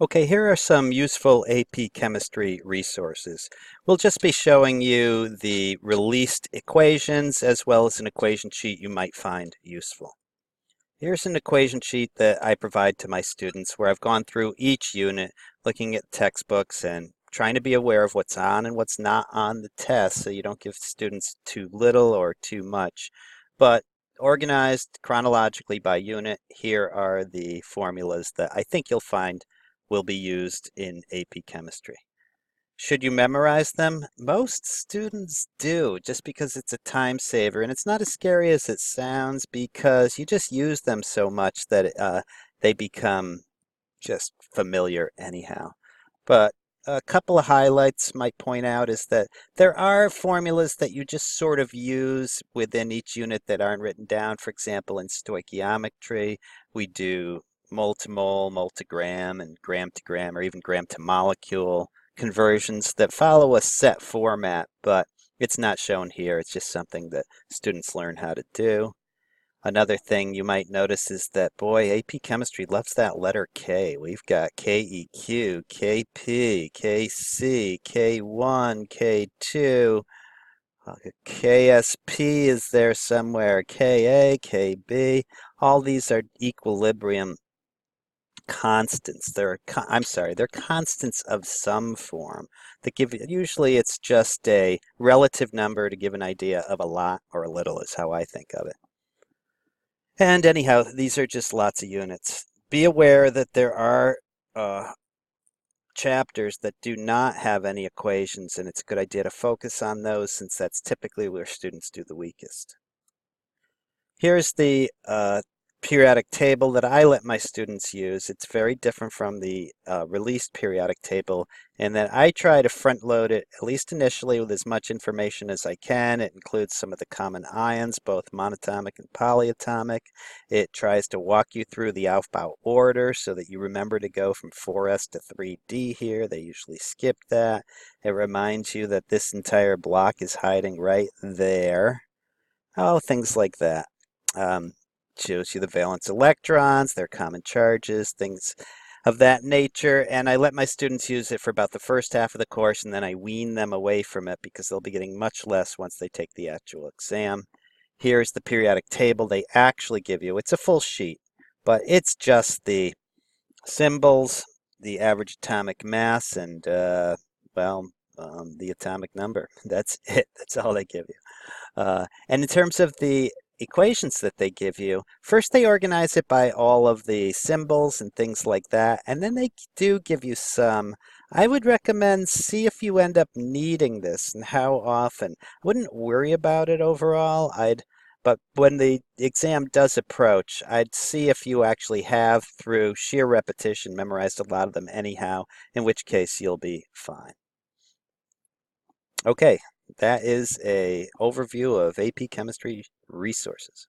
Okay, here are some useful AP chemistry resources. We'll just be showing you the released equations as well as an equation sheet you might find useful. Here's an equation sheet that I provide to my students where I've gone through each unit, looking at textbooks and trying to be aware of what's on and what's not on the test so you don't give students too little or too much. But organized chronologically by unit, here are the formulas that I think you'll find will be used in AP Chemistry. Should you memorize them? Most students do, just because it's a time saver, and it's not as scary as it sounds because you just use them so much that they become just familiar anyhow. But a couple of highlights might point out is that there are formulas that you just sort of use within each unit that aren't written down. For example, in stoichiometry, we do mole to mole, mole to gram, and gram to gram, or even gram to molecule conversions that follow a set format, but it's not shown here. It's just something that students learn how to do. Another thing you might notice is that, boy, AP Chemistry loves that letter K. We've got KEQ, KP, KC, K1, K2, KSP is there somewhere, KA, KB. All these are equilibrium constants. They're constants of some form that give, usually it's just a relative number to give an idea of a lot or a little is how I think of it. And anyhow, these are just lots of units. Be aware that there are chapters that do not have any equations, and it's a good idea to focus on those since that's typically where students do the weakest. Here's the periodic table that I let my students use. It's very different from the released periodic table in that I try to front load it, at least initially, with as much information as I can. It includes some of the common ions, both monatomic and polyatomic. It tries to walk you through the Aufbau order so that you remember to go from 4s to 3d here. They usually skip that. It reminds you that this entire block is hiding right there. Oh, things like that. Shows you the valence electrons, their common charges, things of that nature. And I let my students use it for about the first half of the course, and then I wean them away from it because they'll be getting much less once they take the actual exam. Here's the periodic table they actually give you. It's a full sheet, but it's just the symbols, the average atomic mass, and, the atomic number. That's it. That's all they give you. And in terms of the equations that they give you, first they organize it by all of the symbols and things like that, and then they do give you some. I would recommend see if you end up needing this and how often. I wouldn't worry about it overall. But when the exam does approach, I'd see if you actually have, through sheer repetition, memorized a lot of them anyhow, in which case you'll be fine. Okay, that is a overview of AP Chemistry resources.